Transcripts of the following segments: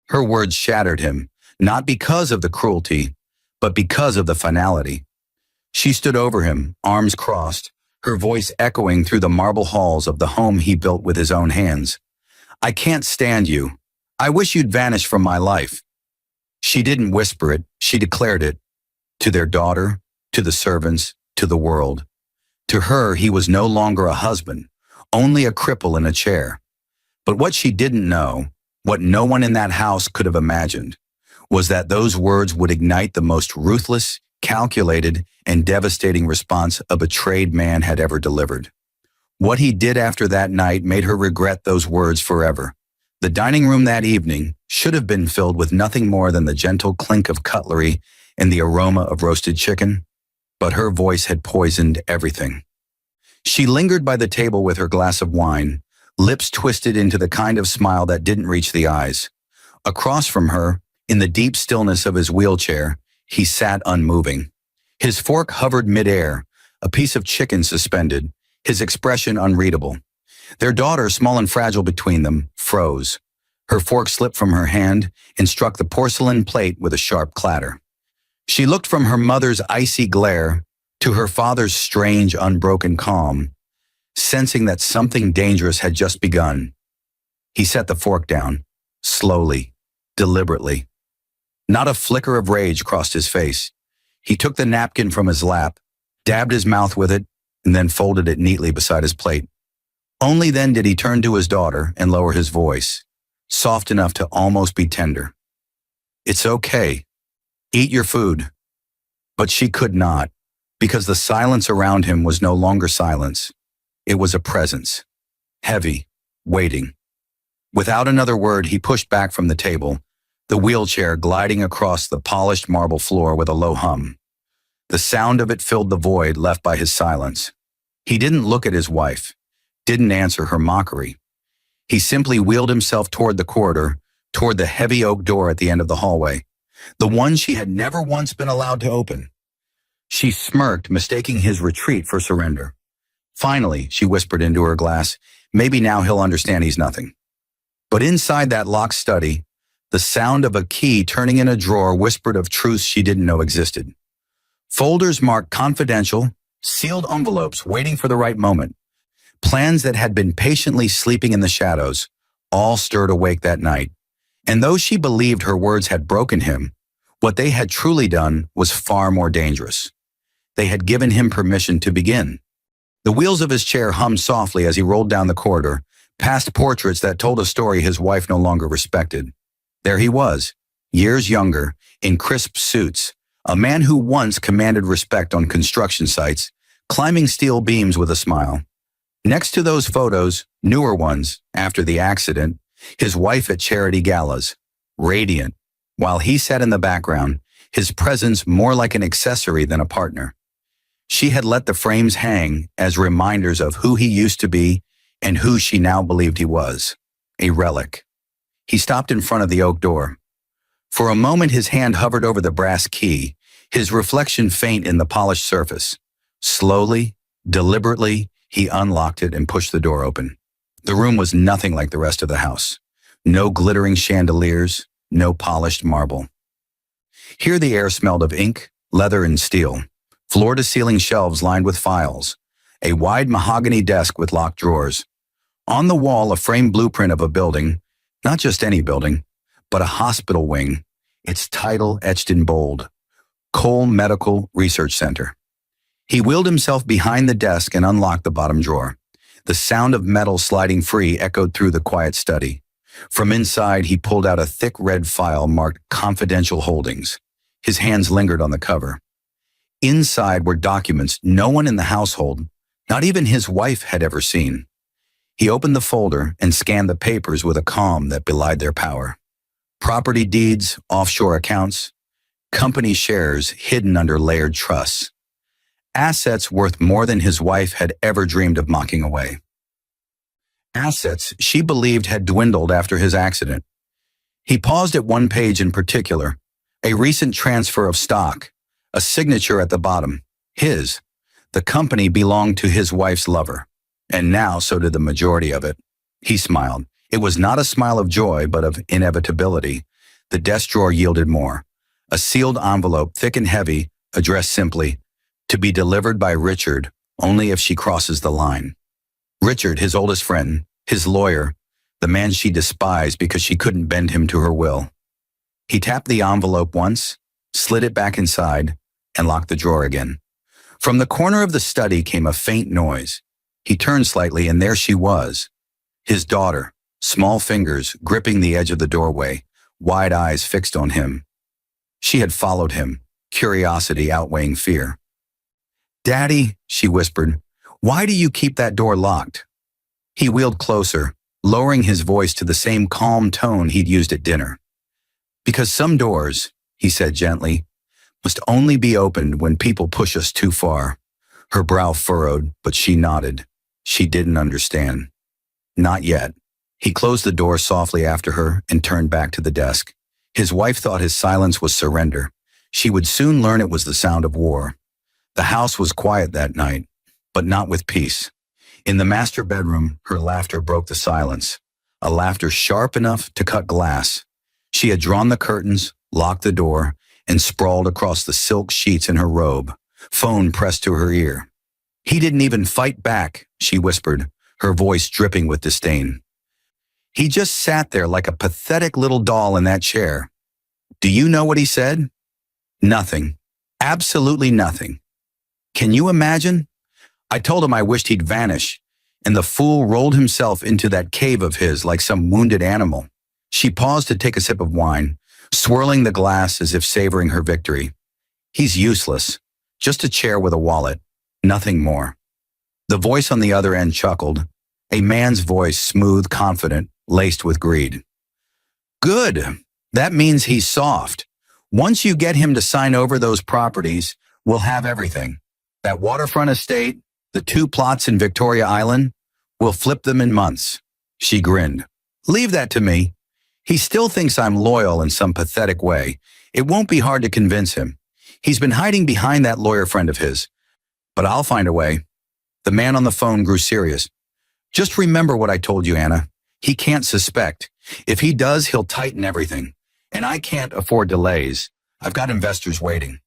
Her words shattered him, not because of the cruelty, but because of the finality. She stood over him, arms crossed, her voice echoing through the marble halls of the home he built with his own hands. "I can't stand you. I wish you'd vanish from my life." She didn't whisper it, she declared it. To their daughter, to the servants, to the world. To her, he was no longer a husband, only a cripple in a chair. But what she didn't know, what no one in that house could have imagined, was that those words would ignite the most ruthless, calculated, and devastating response a betrayed man had ever delivered. What he did after that night made her regret those words forever. The dining room that evening should have been filled with nothing more than the gentle clink of cutlery and the aroma of roasted chicken, but her voice had poisoned everything. She lingered by the table with her glass of wine, lips twisted into the kind of smile that didn't reach the eyes. Across from her, in the deep stillness of his wheelchair, he sat unmoving. His fork hovered midair, a piece of chicken suspended, his expression unreadable. Their daughter, small and fragile between them, froze. Her fork slipped from her hand and struck the porcelain plate with a sharp clatter. She looked from her mother's icy glare to her father's strange, unbroken calm, sensing that something dangerous had just begun. He set the fork down, slowly, deliberately. Not a flicker of rage crossed his face. He took the napkin from his lap, dabbed his mouth with it, and then folded it neatly beside his plate. Only then did he turn to his daughter and lower his voice, soft enough to almost be tender. "It's okay. Eat your food." But she could not, because the silence around him was no longer silence. It was a presence, heavy, waiting. Without another word, he pushed back from the table, the wheelchair gliding across the polished marble floor with a low hum. The sound of it filled the void left by his silence. He didn't look at his wife, didn't answer her mockery. He simply wheeled himself toward the corridor, toward the heavy oak door at the end of the hallway, the one she had never once been allowed to open. She smirked, mistaking his retreat for surrender. "Finally," she whispered into her glass, "maybe now he'll understand he's nothing." But inside that locked study, the sound of a key turning in a drawer whispered of truths she didn't know existed. Folders marked confidential, sealed envelopes waiting for the right moment. Plans that had been patiently sleeping in the shadows, all stirred awake that night. And though she believed her words had broken him, what they had truly done was far more dangerous. They had given him permission to begin. The wheels of his chair hummed softly as he rolled down the corridor, past portraits that told a story his wife no longer respected. There he was, years younger, in crisp suits, a man who once commanded respect on construction sites, climbing steel beams with a smile. Next to those photos, newer ones, after the accident, his wife at charity galas, radiant, while he sat in the background, his presence more like an accessory than a partner. She had let the frames hang as reminders of who he used to be and who she now believed he was, a relic. He stopped in front of the oak door. For a moment his hand hovered over the brass key, his reflection faint in the polished surface. Slowly, deliberately, he unlocked it and pushed the door open. The room was nothing like the rest of the house. No glittering chandeliers, no polished marble. Here the air smelled of ink, leather, and steel. Floor-to-ceiling shelves lined with files. A wide mahogany desk with locked drawers. On the wall, a framed blueprint of a building, not just any building, but a hospital wing, its title etched in bold, Cole Medical Research Center. He wheeled himself behind the desk and unlocked the bottom drawer. The sound of metal sliding free echoed through the quiet study. From inside, he pulled out a thick red file marked Confidential Holdings. His hands lingered on the cover. Inside were documents no one in the household, not even his wife, had ever seen. He opened the folder and scanned the papers with a calm that belied their power. Property deeds, offshore accounts, company shares hidden under layered trusts. Assets worth more than his wife had ever dreamed of mocking away. Assets she believed had dwindled after his accident. He paused at one page in particular, a recent transfer of stock, a signature at the bottom, his. The company belonged to his wife's lover, and now so did the majority of it. He smiled. It was not a smile of joy, but of inevitability, The desk drawer yielded more. A sealed envelope, thick and heavy, addressed simply, "To be delivered by Richard, only if she crosses the line." Richard, his oldest friend, his lawyer, the man she despised because she couldn't bend him to her will. He tapped the envelope once, slid it back inside, and locked the drawer again. From the corner of the study came a faint noise. He turned slightly, and there she was, his daughter, small fingers gripping the edge of the doorway, wide eyes fixed on him. She had followed him, curiosity outweighing fear. "Daddy," she whispered, "why do you keep that door locked?" He wheeled closer, lowering his voice to the same calm tone he'd used at dinner. "Because some doors," he said gently, "must only be opened when people push us too far." Her brow furrowed, but she nodded. She didn't understand. Not yet. He closed the door softly after her and turned back to the desk. His wife thought his silence was surrender. She would soon learn it was the sound of war. The house was quiet that night, but not with peace. In the master bedroom, her laughter broke the silence, a laughter sharp enough to cut glass. She had drawn the curtains, locked the door, and sprawled across the silk sheets in her robe, phone pressed to her ear. "He didn't even fight back," she whispered, her voice dripping with disdain. "He just sat there like a pathetic little doll in that chair. Do you know what he said? Nothing. Absolutely nothing. Can you imagine? I told him I wished he'd vanish, and the fool rolled himself into that cave of his like some wounded animal." She paused to take a sip of wine, swirling the glass as if savoring her victory. "He's useless. Just a chair with a wallet. Nothing more." The voice on the other end chuckled, a man's voice, smooth, confident, laced with greed. "Good. That means he's soft. Once you get him to sign over those properties, we'll have everything. That waterfront estate, the 2 plots in Victoria Island, we'll flip them in months." She grinned. "Leave that to me. He still thinks I'm loyal in some pathetic way. It won't be hard to convince him. He's been hiding behind that lawyer friend of his. But I'll find a way." The man on the phone grew serious. "Just remember what I told you, Anna. He can't suspect. If he does, he'll tighten everything. And I can't afford delays. I've got investors waiting."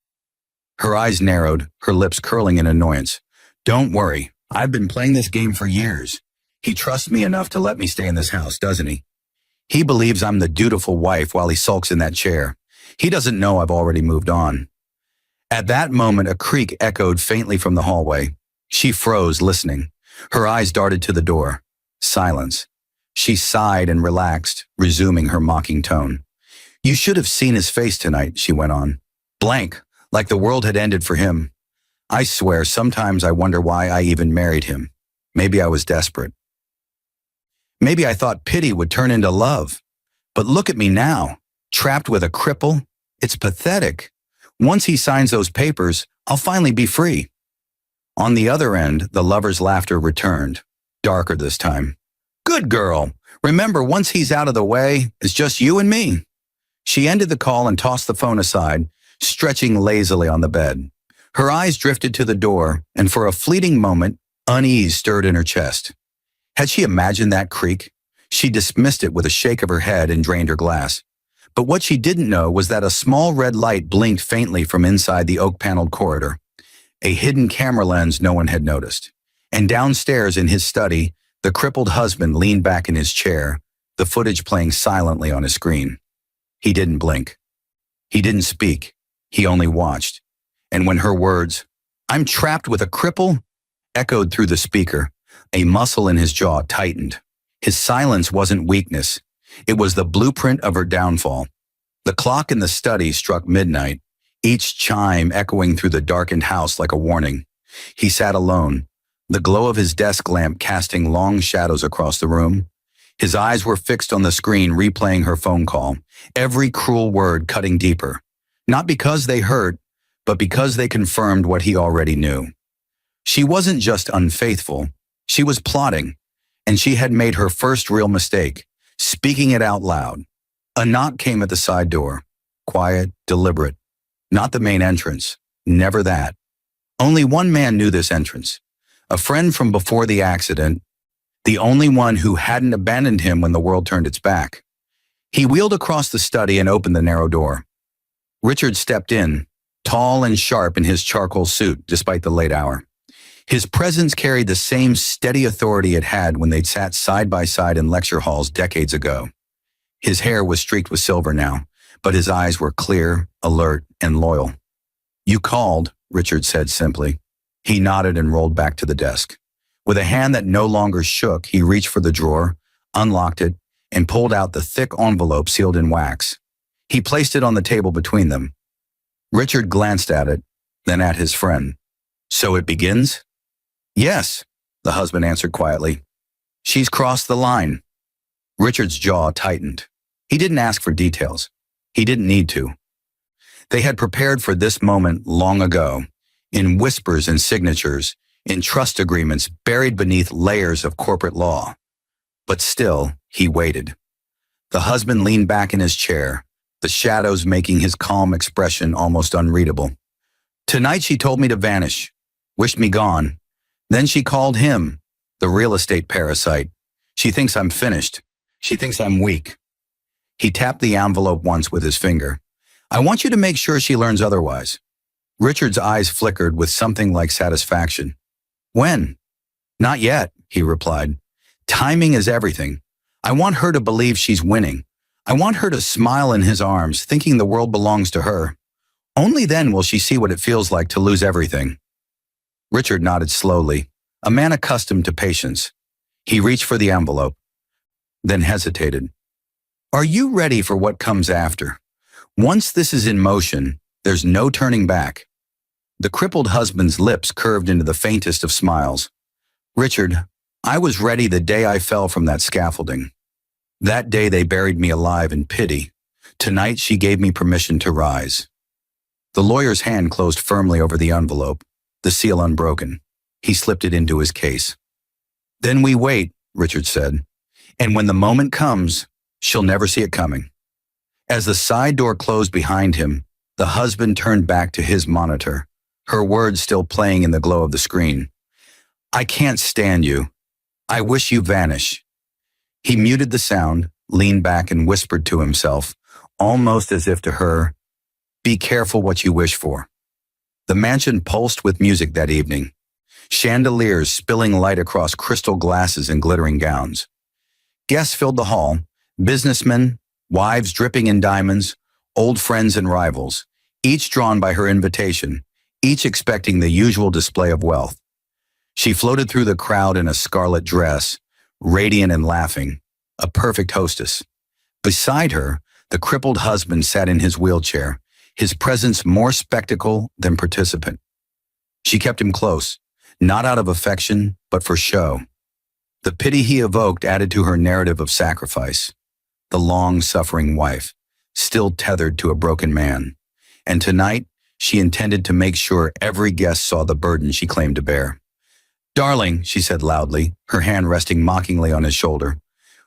Her eyes narrowed, her lips curling in annoyance. "Don't worry. I've been playing this game for years. He trusts me enough to let me stay in this house, doesn't he? He believes I'm the dutiful wife while he sulks in that chair. He doesn't know I've already moved on." At that moment, a creak echoed faintly from the hallway. She froze, listening. Her eyes darted to the door. Silence. She sighed and relaxed, resuming her mocking tone. "You should have seen his face tonight," she went on. "Blank, like the world had ended for him. I swear, sometimes I wonder why I even married him. Maybe I was desperate. Maybe I thought pity would turn into love. But look at me now, trapped with a cripple. It's pathetic. Once he signs those papers, I'll finally be free." On the other end, the lover's laughter returned, darker this time. "Good girl. Remember, once he's out of the way, it's just you and me." She ended the call and tossed the phone aside, stretching lazily on the bed. Her eyes drifted to the door, and for a fleeting moment, unease stirred in her chest. Had she imagined that creak? She dismissed it with a shake of her head and drained her glass. But what she didn't know was that a small red light blinked faintly from inside the oak-paneled corridor, a hidden camera lens no one had noticed. And downstairs in his study, the crippled husband leaned back in his chair, the footage playing silently on his screen. He didn't blink. He didn't speak. He only watched. And when her words, "I'm trapped with a cripple," echoed through the speaker, a muscle in his jaw tightened. His silence wasn't weakness. It was the blueprint of her downfall. The clock in the study struck midnight, each chime echoing through the darkened house like a warning. He sat alone, the glow of his desk lamp casting long shadows across the room. His eyes were fixed on the screen, replaying her phone call, every cruel word cutting deeper. Not because they hurt, but because they confirmed what he already knew. She wasn't just unfaithful, she was plotting, and she had made her first real mistake, speaking it out loud. A knock came at the side door, quiet, deliberate. Not the main entrance, never that. Only one man knew this entrance, a friend from before the accident, the only one who hadn't abandoned him when the world turned its back. He wheeled across the study and opened the narrow door. Richard stepped in, tall and sharp in his charcoal suit despite the late hour. His presence carried the same steady authority it had when they'd sat side by side in lecture halls decades ago. His hair was streaked with silver now, but his eyes were clear, alert, and loyal. "You called," Richard said simply. He nodded and rolled back to the desk. With a hand that no longer shook, he reached for the drawer, unlocked it, and pulled out the thick envelope sealed in wax. He placed it on the table between them. Richard glanced at it, then at his friend. "So it begins?" "Yes," the husband answered quietly. "She's crossed the line." Richard's jaw tightened. He didn't ask for details. He didn't need to. They had prepared for this moment long ago, in whispers and signatures, in trust agreements buried beneath layers of corporate law. But still, he waited. The husband leaned back in his chair, the shadows making his calm expression almost unreadable. "Tonight she told me to vanish, wished me gone. Then she called him, the real estate parasite. She thinks I'm finished. She thinks I'm weak." He tapped the envelope once with his finger. "I want you to make sure she learns otherwise." Richard's eyes flickered with something like satisfaction. "When?" "Not yet," he replied. "Timing is everything. I want her to believe she's winning. I want her to smile in his arms, thinking the world belongs to her. Only then will she see what it feels like to lose everything." Richard nodded slowly, a man accustomed to patience. He reached for the envelope, then hesitated. "Are you ready for what comes after? Once this is in motion, there's no turning back." The crippled husband's lips curved into the faintest of smiles. "Richard, I was ready the day I fell from that scaffolding. That day they buried me alive in pity. Tonight she gave me permission to rise." The lawyer's hand closed firmly over the envelope, the seal unbroken. He slipped it into his case. "Then we wait," Richard said. "And when the moment comes, she'll never see it coming." As the side door closed behind him, the husband turned back to his monitor, her words still playing in the glow of the screen. "I can't stand you. I wish you vanish." He muted the sound, leaned back and whispered to himself, almost as if to her, "Be careful what you wish for." The mansion pulsed with music that evening, chandeliers spilling light across crystal glasses and glittering gowns. Guests filled the hall, businessmen, wives dripping in diamonds, old friends and rivals, each drawn by her invitation, each expecting the usual display of wealth. She floated through the crowd in a scarlet dress, radiant and laughing, a perfect hostess. Beside her, the crippled husband sat in his wheelchair, his presence more spectacle than participant. She kept him close, not out of affection, but for show. The pity he evoked added to her narrative of sacrifice. The long-suffering wife, still tethered to a broken man. And tonight, she intended to make sure every guest saw the burden she claimed to bear. "Darling," she said loudly, her hand resting mockingly on his shoulder,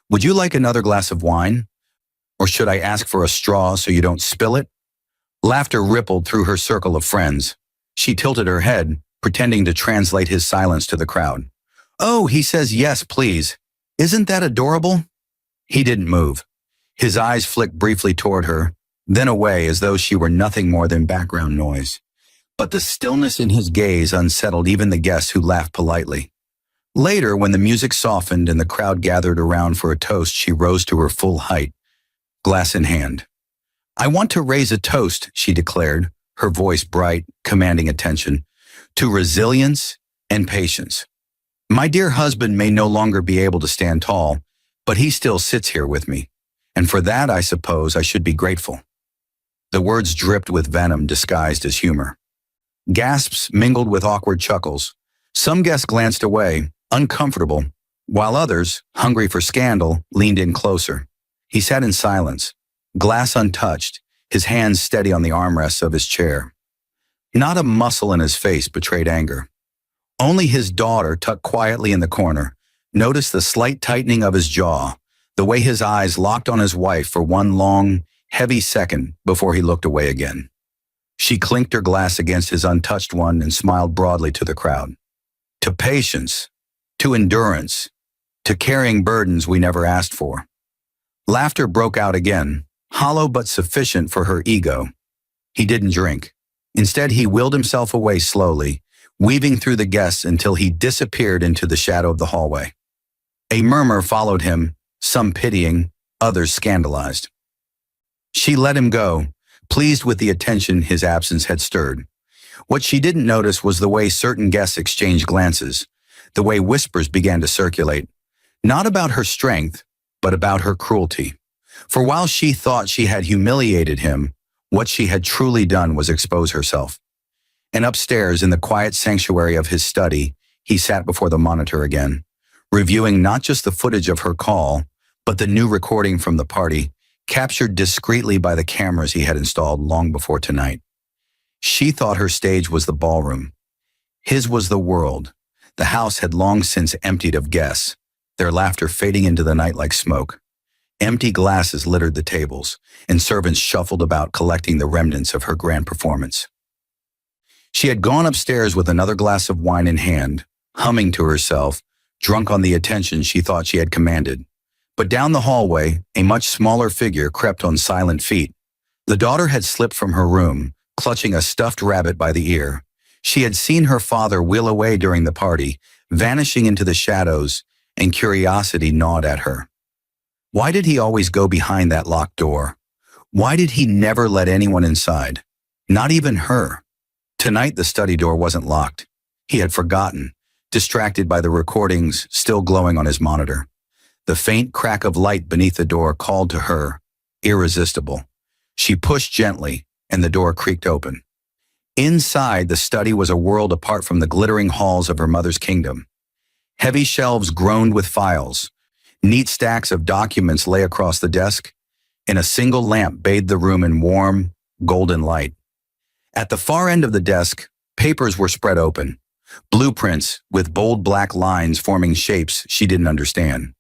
"would you like another glass of wine? Or should I ask for a straw so you don't spill it?" Laughter rippled through her circle of friends. She tilted her head, pretending to translate his silence to the crowd. "Oh, he says yes, please. Isn't that adorable?" He didn't move. His eyes flicked briefly toward her, then away as though she were nothing more than background noise. But the stillness in his gaze unsettled even the guests who laughed politely. Later, when the music softened and the crowd gathered around for a toast, she rose to her full height, glass in hand. "I want to raise a toast," she declared, her voice bright, commanding attention, "to resilience and patience. My dear husband may no longer be able to stand tall, but he still sits here with me. And for that, I suppose I should be grateful." The words dripped with venom disguised as humor. Gasps mingled with awkward chuckles. Some guests glanced away, uncomfortable, while others, hungry for scandal, leaned in closer. He sat in silence, glass untouched, his hands steady on the armrests of his chair. Not a muscle in his face betrayed anger. Only his daughter, tucked quietly in the corner, noticed the slight tightening of his jaw, the way his eyes locked on his wife for one long, heavy second before he looked away again. She clinked her glass against his untouched one and smiled broadly to the crowd. "To patience, to endurance, to carrying burdens we never asked for." Laughter broke out again, hollow but sufficient for her ego. He didn't drink. Instead, he willed himself away slowly, weaving through the guests until he disappeared into the shadow of the hallway. A murmur followed him, some pitying, others scandalized. She let him go, pleased with the attention his absence had stirred. What she didn't notice was the way certain guests exchanged glances, the way whispers began to circulate, not about her strength, but about her cruelty. For while she thought she had humiliated him, what she had truly done was expose herself. And upstairs, in the quiet sanctuary of his study, he sat before the monitor again, reviewing not just the footage of her call, but the new recording from the party, captured discreetly by the cameras he had installed long before tonight. She thought her stage was the ballroom. His was the world. The house had long since emptied of guests, their laughter fading into the night like smoke. Empty glasses littered the tables, and servants shuffled about collecting the remnants of her grand performance. She had gone upstairs with another glass of wine in hand, humming to herself, drunk on the attention she thought she had commanded. But down the hallway, a much smaller figure crept on silent feet. The daughter had slipped from her room, clutching a stuffed rabbit by the ear. She had seen her father wheel away during the party, vanishing into the shadows, and curiosity gnawed at her. Why did he always go behind that locked door? Why did he never let anyone inside? Not even her. Tonight the study door wasn't locked. He had forgotten, distracted by the recordings still glowing on his monitor. The faint crack of light beneath the door called to her, irresistible. She pushed gently, and the door creaked open. Inside, the study was a world apart from the glittering halls of her mother's kingdom. Heavy shelves groaned with files. Neat stacks of documents lay across the desk, and a single lamp bathed the room in warm, golden light. At the far end of the desk, papers were spread open, blueprints with bold black lines forming shapes she didn't understand.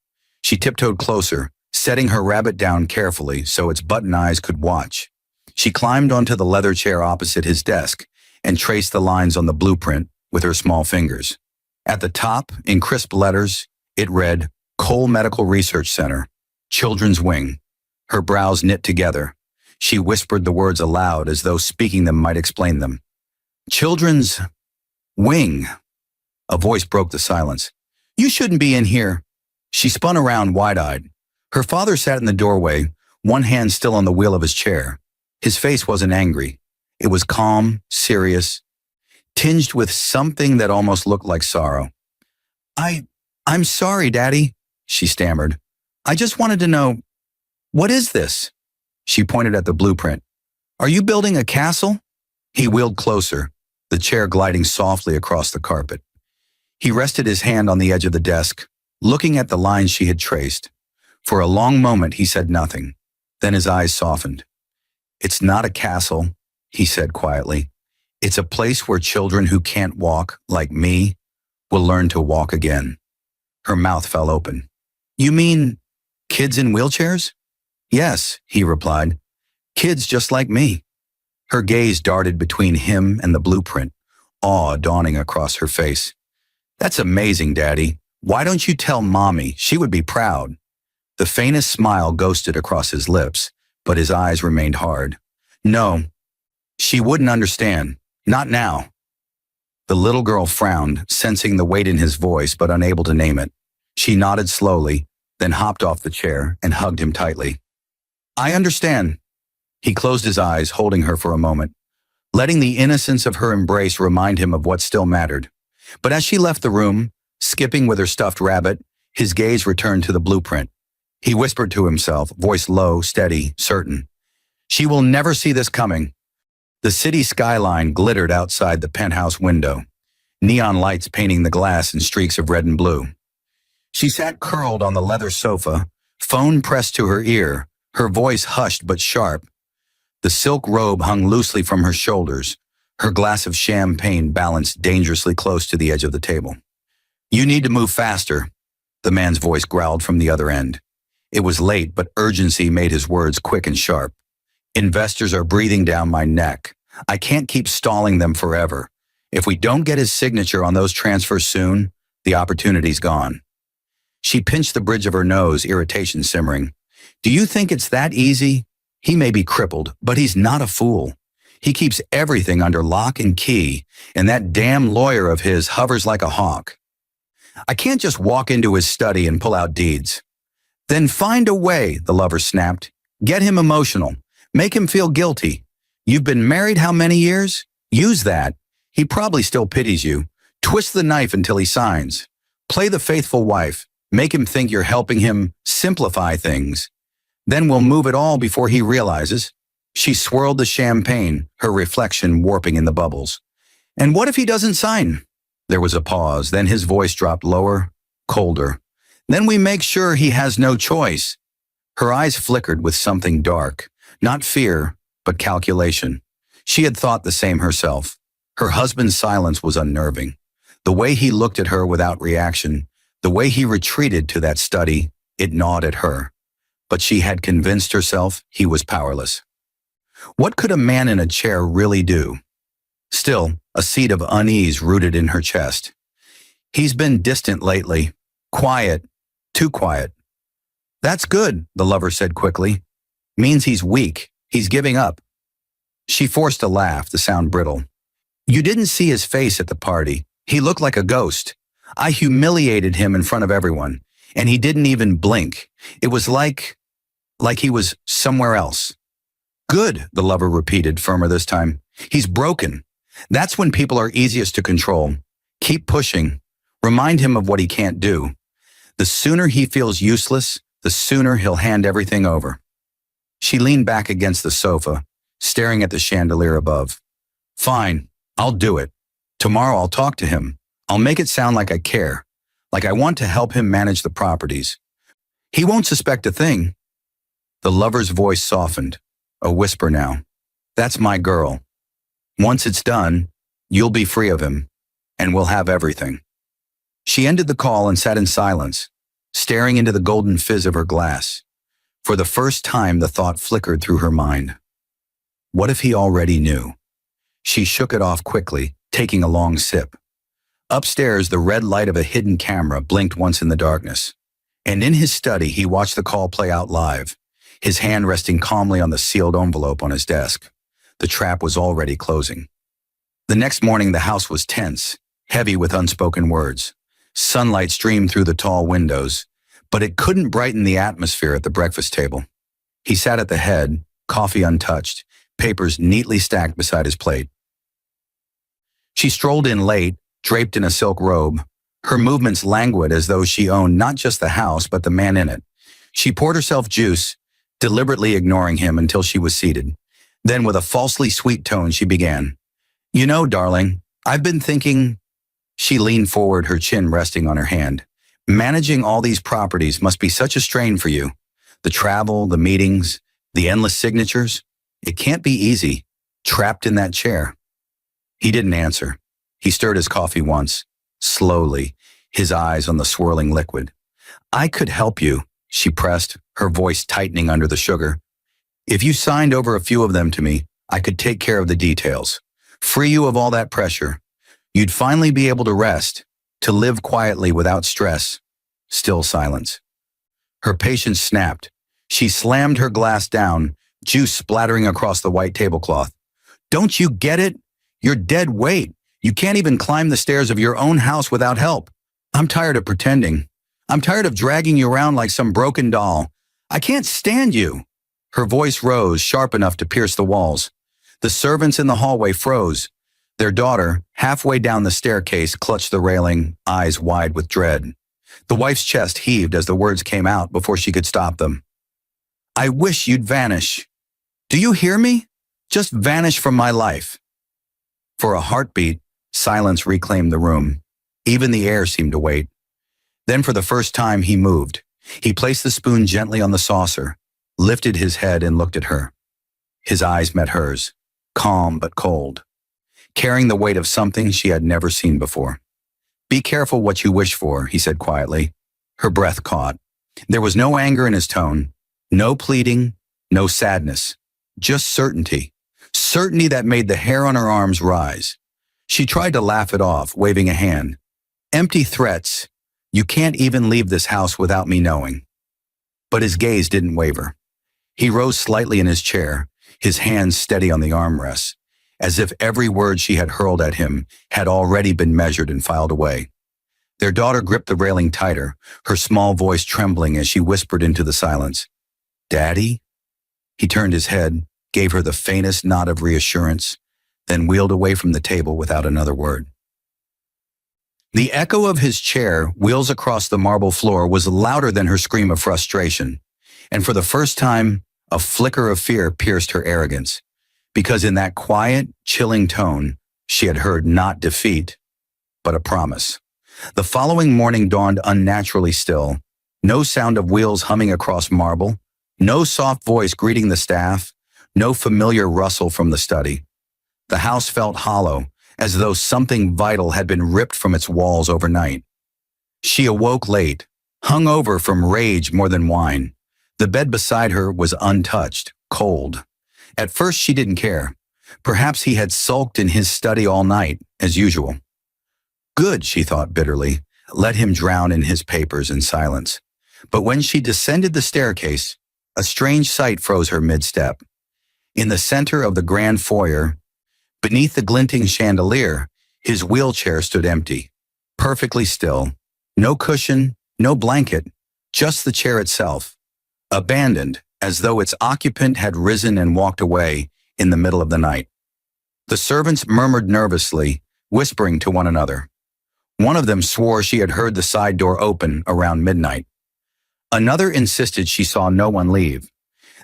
She tiptoed closer, setting her rabbit down carefully so its button eyes could watch. She climbed onto the leather chair opposite his desk and traced the lines on the blueprint with her small fingers. At the top, in crisp letters, it read, Cole Medical Research Center, Children's Wing. Her brows knit together. She whispered the words aloud as though speaking them might explain them. Children's Wing. A voice broke the silence. You shouldn't be in here. She spun around wide-eyed. Her father sat in the doorway, one hand still on the wheel of his chair. His face wasn't angry. It was calm, serious, tinged with something that almost looked like sorrow. I'm sorry, Daddy, she stammered. I just wanted to know, what is this? She pointed at the blueprint. Are you building a castle? He wheeled closer, the chair gliding softly across the carpet. He rested his hand on the edge of the desk, looking at the lines she had traced. For a long moment, he said nothing. Then his eyes softened. It's not a castle, he said quietly. It's a place where children who can't walk, like me, will learn to walk again. Her mouth fell open. You mean kids in wheelchairs? Yes, he replied. Kids just like me. Her gaze darted between him and the blueprint, awe dawning across her face. That's amazing, Daddy. Why don't you tell Mommy? She would be proud. The faintest smile ghosted across his lips, but his eyes remained hard. No, she wouldn't understand. Not now. The little girl frowned, sensing the weight in his voice but unable to name it. She nodded slowly, then hopped off the chair and hugged him tightly. I understand. He closed his eyes, holding her for a moment, letting the innocence of her embrace remind him of what still mattered. But as she left the room, skipping with her stuffed rabbit, his gaze returned to the blueprint. He whispered to himself, voice low, steady, certain. She will never see this coming. The city skyline glittered outside the penthouse window, neon lights painting the glass in streaks of red and blue. She sat curled on the leather sofa, phone pressed to her ear, her voice hushed but sharp. The silk robe hung loosely from her shoulders, her glass of champagne balanced dangerously close to the edge of the table. You need to move faster, the man's voice growled from the other end. It was late, but urgency made his words quick and sharp. Investors are breathing down my neck. I can't keep stalling them forever. If we don't get his signature on those transfers soon, the opportunity's gone. She pinched the bridge of her nose, irritation simmering. Do you think it's that easy? He may be crippled, but he's not a fool. He keeps everything under lock and key, and that damn lawyer of his hovers like a hawk. I can't just walk into his study and pull out deeds. Then find a way, the lover snapped. Get him emotional. Make him feel guilty. You've been married how many years? Use that. He probably still pities you. Twist the knife until he signs. Play the faithful wife. Make him think you're helping him simplify things. Then we'll move it all before he realizes. She swirled the champagne, her reflection warping in the bubbles. And what if he doesn't sign? There was a pause, then his voice dropped lower, colder. Then we make sure he has no choice. Her eyes flickered with something dark, not fear, but calculation. She had thought the same herself. Her husband's silence was unnerving. The way he looked at her without reaction, the way he retreated to that study, it gnawed at her. But she had convinced herself he was powerless. What could a man in a chair really do? Still, a seed of unease rooted in her chest. He's been distant lately. Quiet. Too quiet. That's good, the lover said quickly. Means he's weak. He's giving up. She forced a laugh, the sound brittle. You didn't see his face at the party. He looked like a ghost. I humiliated him in front of everyone, and he didn't even blink. It was like he was somewhere else. Good, the lover repeated, firmer this time. He's broken. That's when people are easiest to control. Keep pushing. Remind him of what he can't do. The sooner he feels useless, the sooner he'll hand everything over. She leaned back against the sofa, staring at the chandelier above. Fine, I'll do it. Tomorrow I'll talk to him. I'll make it sound like I care, like I want to help him manage the properties. He won't suspect a thing. The lover's voice softened, a whisper now. That's my girl. Once it's done, you'll be free of him, and we'll have everything. She ended the call and sat in silence, staring into the golden fizz of her glass. For the first time, the thought flickered through her mind. What if he already knew? She shook it off quickly, taking a long sip. Upstairs, the red light of a hidden camera blinked once in the darkness. And in his study, he watched the call play out live, his hand resting calmly on the sealed envelope on his desk. The trap was already closing. The next morning, the house was tense, heavy with unspoken words. Sunlight streamed through the tall windows, but it couldn't brighten the atmosphere at the breakfast table. He sat at the head, coffee untouched, papers neatly stacked beside his plate. She strolled in late, draped in a silk robe, her movements languid as though she owned not just the house, but the man in it. She poured herself juice, deliberately ignoring him until she was seated. Then, with a falsely sweet tone, she began. You know, darling, I've been thinking. She leaned forward, her chin resting on her hand. Managing all these properties must be such a strain for you. The travel, the meetings, the endless signatures. It can't be easy, trapped in that chair. He didn't answer. He stirred his coffee once, slowly, his eyes on the swirling liquid. I could help you, she pressed, her voice tightening under the sugar. If you signed over a few of them to me, I could take care of the details, free you of all that pressure. You'd finally be able to rest, to live quietly without stress. Still silence. Her patience snapped. She slammed her glass down, juice splattering across the white tablecloth. Don't you get it? You're dead weight. You can't even climb the stairs of your own house without help. I'm tired of pretending. I'm tired of dragging you around like some broken doll. I can't stand you. Her voice rose, sharp enough to pierce the walls. The servants in the hallway froze. Their daughter, halfway down the staircase, clutched the railing, eyes wide with dread. The wife's chest heaved as the words came out before she could stop them. I wish you'd vanish. Do you hear me? Just vanish from my life. For a heartbeat, silence reclaimed the room. Even the air seemed to wait. Then for the first time, he moved. He placed the spoon gently on the saucer, lifted his head and looked at her. His eyes met hers, calm but cold, carrying the weight of something she had never seen before. Be careful what you wish for, he said quietly. Her breath caught. There was no anger in his tone, no pleading, no sadness, just certainty. Certainty that made the hair on her arms rise. She tried to laugh it off, waving a hand. Empty threats. You can't even leave this house without me knowing. But his gaze didn't waver. He rose slightly in his chair, his hands steady on the armrests, as if every word she had hurled at him had already been measured and filed away. Their daughter gripped the railing tighter, her small voice trembling as she whispered into the silence. "Daddy?" He turned his head, gave her the faintest nod of reassurance, then wheeled away from the table without another word. The echo of his chair, wheels across the marble floor, was louder than her scream of frustration, and for the first time, a flicker of fear pierced her arrogance, because in that quiet, chilling tone, she had heard not defeat, but a promise. The following morning dawned unnaturally still, no sound of wheels humming across marble, no soft voice greeting the staff, no familiar rustle from the study. The house felt hollow, as though something vital had been ripped from its walls overnight. She awoke late, hungover from rage more than wine. The bed beside her was untouched, cold. At first she didn't care. Perhaps he had sulked in his study all night, as usual. Good, she thought bitterly, let him drown in his papers in silence. But when she descended the staircase, a strange sight froze her mid-step. In the center of the grand foyer, beneath the glinting chandelier, his wheelchair stood empty, perfectly still. No cushion, no blanket, just the chair itself, abandoned as though its occupant had risen and walked away in the middle of the night. The servants murmured nervously, whispering to one another. One of them swore she had heard the side door open around midnight. Another insisted she saw no one leave.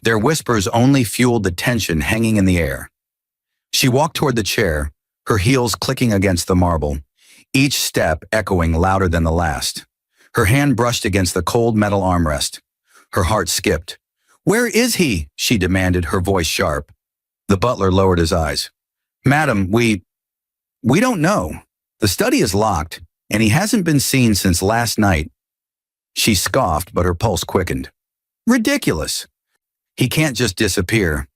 Their whispers only fueled the tension hanging in the air. She walked toward the chair, her heels clicking against the marble, each step echoing louder than the last. Her hand brushed against the cold metal armrest. Her heart skipped. "Where is he?" she demanded, her voice sharp. The butler lowered his eyes. "Madam, we don't know. The study is locked, and he hasn't been seen since last night." She scoffed, but her pulse quickened. "Ridiculous. He can't just disappear."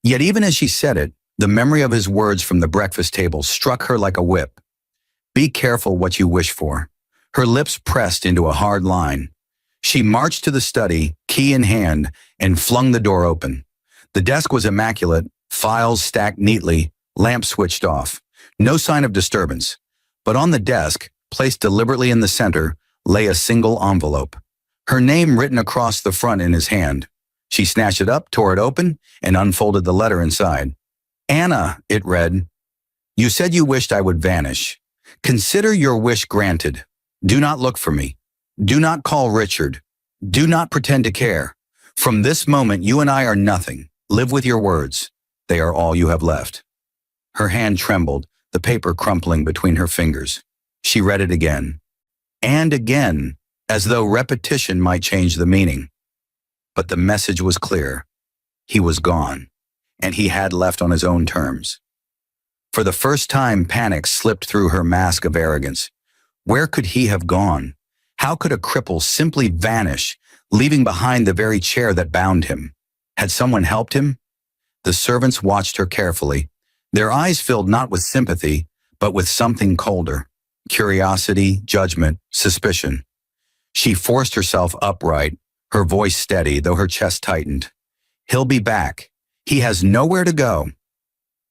Yet even as she said it, the memory of his words from the breakfast table struck her like a whip. "Be careful what you wish for." Her lips pressed into a hard line. She marched to the study, key in hand, and flung the door open. The desk was immaculate, files stacked neatly, lamps switched off. No sign of disturbance. But on the desk, placed deliberately in the center, lay a single envelope. Her name written across the front in his hand. She snatched it up, tore it open, and unfolded the letter inside. "Anna," it read, "you said you wished I would vanish. Consider your wish granted. Do not look for me. Do not call Richard. Do not pretend to care. From this moment, you and I are nothing. Live with your words. They are all you have left." Her hand trembled, the paper crumpling between her fingers. She read it again, and again, as though repetition might change the meaning. But the message was clear. He was gone, and he had left on his own terms. For the first time, panic slipped through her mask of arrogance. Where could he have gone? How could a cripple simply vanish, leaving behind the very chair that bound him? Had someone helped him? The servants watched her carefully, their eyes filled not with sympathy, but with something colder. Curiosity, judgment, suspicion. She forced herself upright, her voice steady, though her chest tightened. "He'll be back. He has nowhere to go."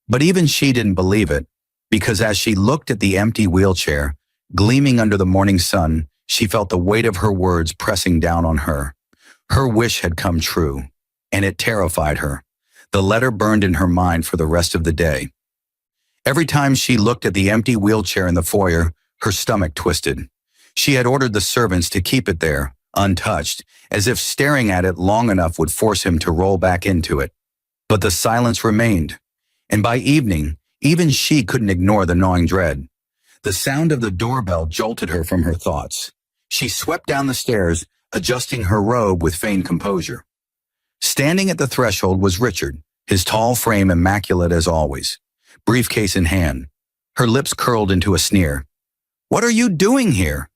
But even she didn't believe it, because as she looked at the empty wheelchair, gleaming under the morning sun, she felt the weight of her words pressing down on her. Her wish had come true, and it terrified her. The letter burned in her mind for the rest of the day. Every time she looked at the empty wheelchair in the foyer, her stomach twisted. She had ordered the servants to keep it there, untouched, as if staring at it long enough would force him to roll back into it. But the silence remained, and by evening, even she couldn't ignore the gnawing dread. The sound of the doorbell jolted her from her thoughts. She swept down the stairs, adjusting her robe with feigned composure. Standing at the threshold was Richard, his tall frame immaculate as always, briefcase in hand. Her lips curled into a sneer. "What are you doing here?"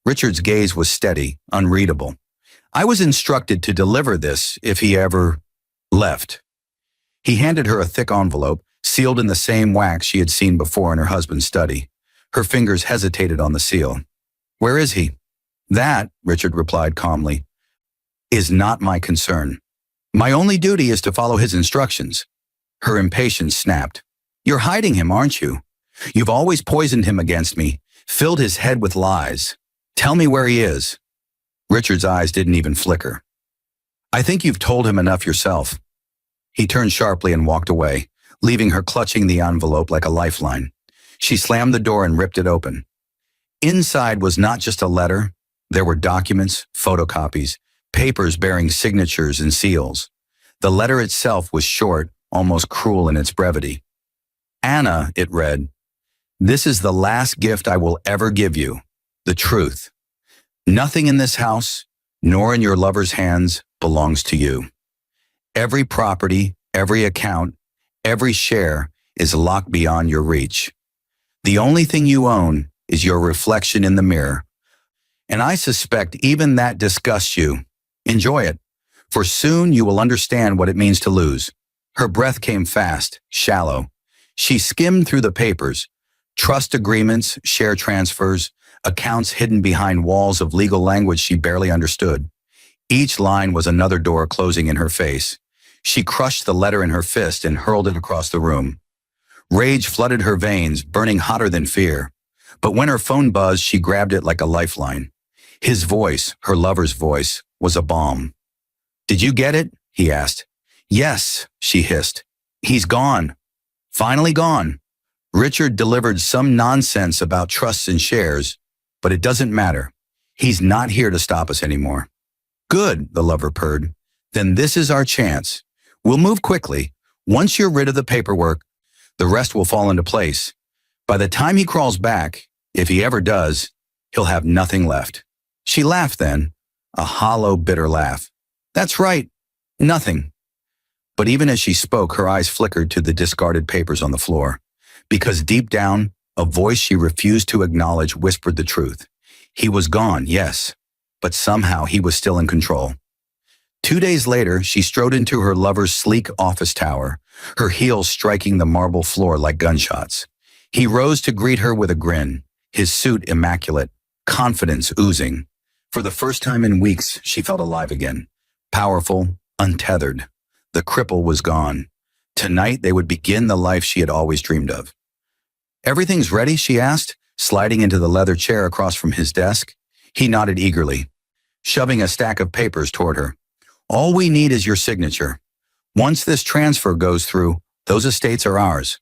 Richard's gaze was steady, unreadable. "I was instructed to deliver this if he ever left." He handed her a thick envelope, sealed in the same wax she had seen before in her husband's study. Her fingers hesitated on the seal. "Where is he?" "That," Richard replied calmly, is not my concern. My only duty is to follow his instructions. Her impatience snapped. You're hiding him, aren't you? You've always poisoned him against me, filled his head with lies. Tell me where he is. Richard's eyes didn't even flicker. I think you've told him enough yourself. He turned sharply and walked away, leaving her clutching the envelope like a lifeline. She slammed the door and ripped it open. Inside was not just a letter. There were documents, photocopies, papers bearing signatures and seals. The letter itself was short, almost cruel in its brevity. Anna, it read, this is the last gift I will ever give you, the truth. Nothing in this house, nor in your lover's hands, belongs to you. Every property, every account, every share is locked beyond your reach. The only thing you own is your reflection in the mirror. And I suspect even that disgusts you. Enjoy it, for soon you will understand what it means to lose. Her breath came fast, shallow. She skimmed through the papers, trust agreements, share transfers, accounts hidden behind walls of legal language she barely understood. Each line was another door closing in her face. She crushed the letter in her fist and hurled it across the room. Rage flooded her veins, burning hotter than fear. But when her phone buzzed, she grabbed it like a lifeline. His voice, her lover's voice, was a balm. Did you get it? He asked. Yes, she hissed. He's gone. Finally gone. Richard delivered some nonsense about trusts and shares, but it doesn't matter. He's not here to stop us anymore. Good, the lover purred. Then this is our chance. We'll move quickly. Once you're rid of the paperwork, the rest will fall into place. By the time he crawls back, if he ever does, he'll have nothing left. She laughed then, a hollow, bitter laugh. That's right, nothing. But even as she spoke, her eyes flickered to the discarded papers on the floor, because deep down, a voice she refused to acknowledge whispered the truth. He was gone, yes, but somehow he was still in control. 2 days later, she strode into her lover's sleek office tower, her heels striking the marble floor like gunshots. He rose to greet her with a grin, his suit immaculate, confidence oozing. For the first time in weeks, she felt alive again, powerful, untethered. The cripple was gone. Tonight, they would begin the life she had always dreamed of. Everything's ready, she asked, sliding into the leather chair across from his desk. He nodded eagerly, shoving a stack of papers toward her. All we need is your signature. Once this transfer goes through, those estates are ours.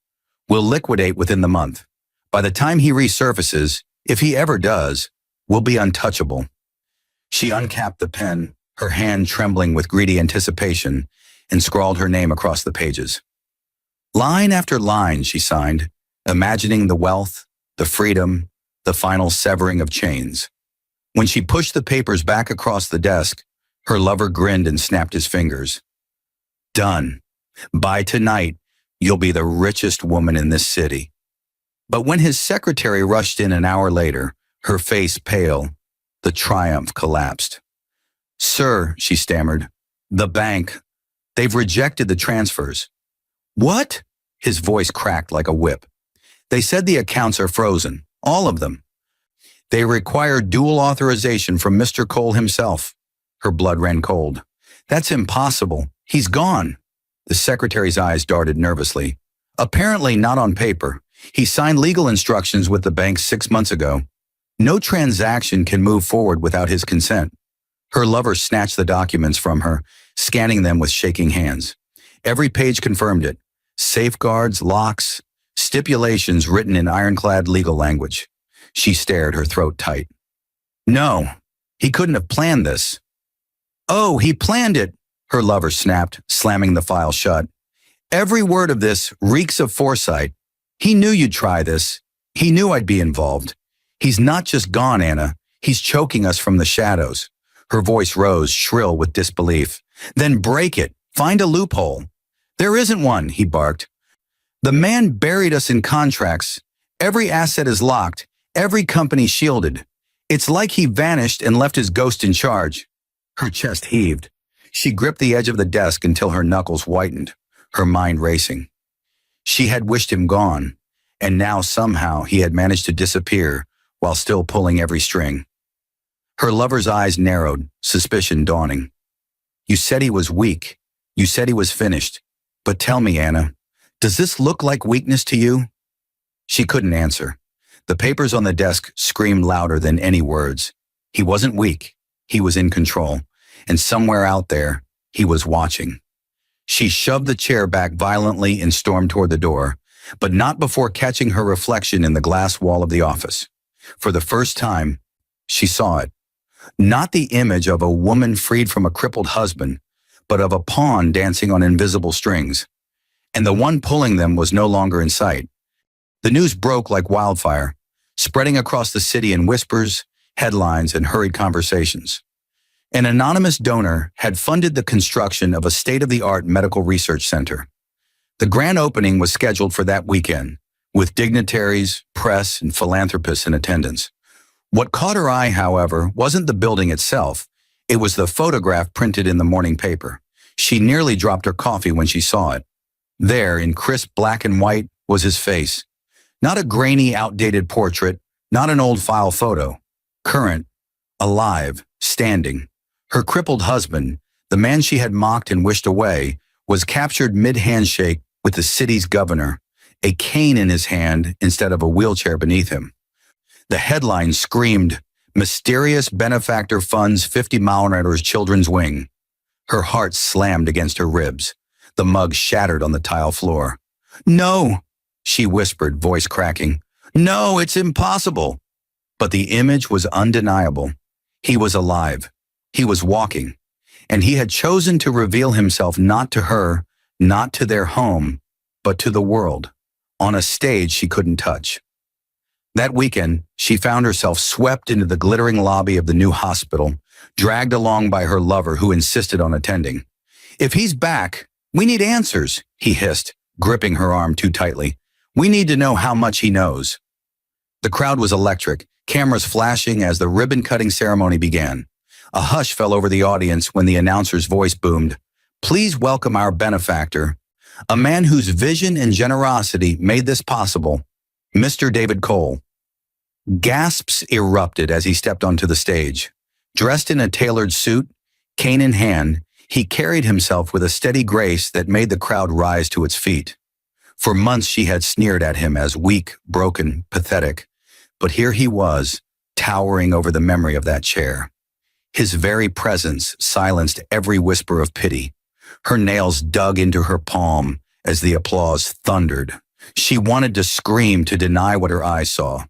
We'll liquidate within the month. By the time he resurfaces, if he ever does, we'll be untouchable. She uncapped the pen, her hand trembling with greedy anticipation, and scrawled her name across the pages. Line after line, she signed, imagining the wealth, the freedom, the final severing of chains. When she pushed the papers back across the desk, her lover grinned and snapped his fingers. Done. By tonight, you'll be the richest woman in this city. But when his secretary rushed in an hour later, her face pale, the triumph collapsed. Sir, she stammered, the bank, they've rejected the transfers. What? His voice cracked like a whip. They said the accounts are frozen, all of them. They require dual authorization from Mr. Cole himself. Her blood ran cold. That's impossible. He's gone. The secretary's eyes darted nervously. Apparently not on paper. He signed legal instructions with the bank 6 months ago. No transaction can move forward without his consent. Her lover snatched the documents from her, scanning them with shaking hands. Every page confirmed it. Safeguards, locks, stipulations written in ironclad legal language. She stared, her throat tight. No, he couldn't have planned this. Oh, he planned it, her lover snapped, slamming the file shut. Every word of this reeks of foresight. He knew you'd try this. He knew I'd be involved. He's not just gone, Anna. He's choking us from the shadows. Her voice rose, shrill with disbelief. Then break it. Find a loophole. There isn't one, he barked. The man buried us in contracts. Every asset is locked. Every company shielded. It's like he vanished and left his ghost in charge. Her chest heaved. She gripped the edge of the desk until her knuckles whitened, her mind racing. She had wished him gone, and now somehow he had managed to disappear while still pulling every string. Her lover's eyes narrowed, suspicion dawning. You said he was weak. You said he was finished. But tell me, Anna, does this look like weakness to you?" She couldn't answer. The papers on the desk screamed louder than any words. He wasn't weak. He was in control. And somewhere out there, he was watching. She shoved the chair back violently and stormed toward the door, but not before catching her reflection in the glass wall of the office. For the first time, she saw it. Not the image of a woman freed from a crippled husband, but of a pawn dancing on invisible strings. And the one pulling them was no longer in sight. The news broke like wildfire, spreading across the city in whispers, headlines, and hurried conversations. An anonymous donor had funded the construction of a state-of-the-art medical research center. The grand opening was scheduled for that weekend, with dignitaries, press, and philanthropists in attendance. What caught her eye, however, wasn't the building itself. It was the photograph printed in the morning paper. She nearly dropped her coffee when she saw it. There, in crisp black and white, was his face. Not a grainy, outdated portrait, not an old file photo. Current, alive, standing. Her crippled husband, the man she had mocked and wished away, was captured mid-handshake with the city's governor, a cane in his hand instead of a wheelchair beneath him. The headline screamed, "Mysterious benefactor funds 50-mile-an-hour children's wing." Her heart slammed against her ribs. The mug shattered on the tile floor. "No," she whispered, voice cracking. "No, it's impossible." But the image was undeniable. He was alive. He was walking. And he had chosen to reveal himself not to her, not to their home, but to the world, on a stage she couldn't touch. That weekend, she found herself swept into the glittering lobby of the new hospital, dragged along by her lover who insisted on attending. "If he's back, we need answers," he hissed, gripping her arm too tightly. "We need to know how much he knows." The crowd was electric, cameras flashing as the ribbon-cutting ceremony began. A hush fell over the audience when the announcer's voice boomed, "Please welcome our benefactor, a man whose vision and generosity made this possible, Mr. David Cole." Gasps erupted as he stepped onto the stage. Dressed in a tailored suit, cane in hand, he carried himself with a steady grace that made the crowd rise to its feet. For months she had sneered at him as weak, broken, pathetic. But here he was, towering over the memory of that chair. His very presence silenced every whisper of pity. Her nails dug into her palm as the applause thundered. She wanted to scream to deny what her eyes saw.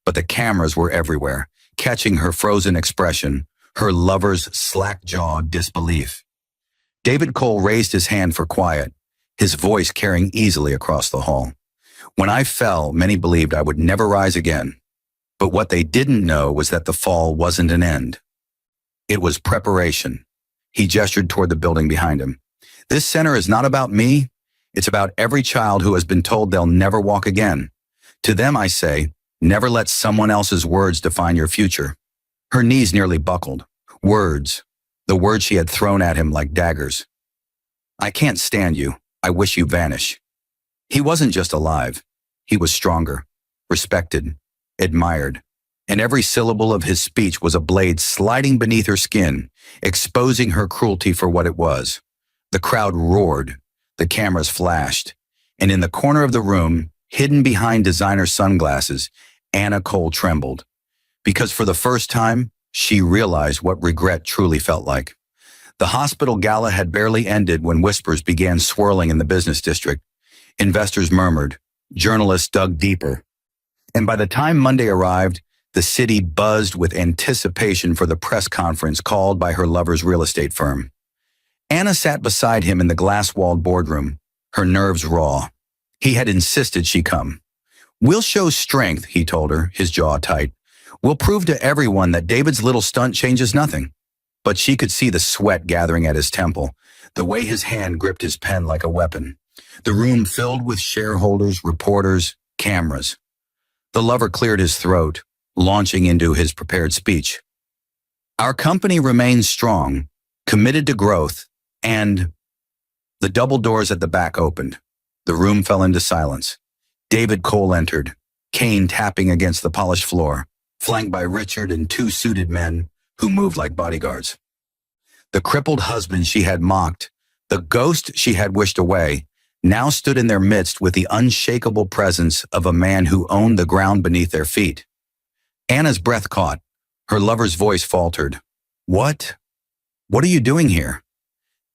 But the cameras were everywhere, catching her frozen expression, her lover's slack-jawed disbelief. David Cole raised his hand for quiet, his voice carrying easily across the hall. "When I fell, many believed I would never rise again. But what they didn't know was that the fall wasn't an end. It was preparation." He gestured toward the building behind him. "This center is not about me. It's about every child who has been told they'll never walk again. To them, I say, never let someone else's words define your future." Her knees nearly buckled. Words. The words she had thrown at him like daggers. "I can't stand you. I wish you vanish." He wasn't just alive. He was stronger, respected, admired. And every syllable of his speech was a blade sliding beneath her skin, exposing her cruelty for what it was. The crowd roared. The cameras flashed. And in the corner of the room, hidden behind designer sunglasses, Anna Cole trembled. Because for the first time, she realized what regret truly felt like. The hospital gala had barely ended when whispers began swirling in the business district. Investors murmured. Journalists dug deeper. And by the time Monday arrived, the city buzzed with anticipation for the press conference called by her lover's real estate firm. Anna sat beside him in the glass-walled boardroom, her nerves raw. He had insisted she come. "We'll show strength," he told her, his jaw tight. "We'll prove to everyone that David's little stunt changes nothing." But she could see the sweat gathering at his temple, the way his hand gripped his pen like a weapon. The room filled with shareholders, reporters, cameras. The lover cleared his throat, launching into his prepared speech. "Our company remains strong, committed to growth, and..." The double doors at the back opened. The room fell into silence. David Cole entered, cane tapping against the polished floor, flanked by Richard and two suited men who moved like bodyguards. The crippled husband she had mocked, the ghost she had wished away, now stood in their midst with the unshakable presence of a man who owned the ground beneath their feet. Anna's breath caught. Her lover's voice faltered. What? What are you doing here?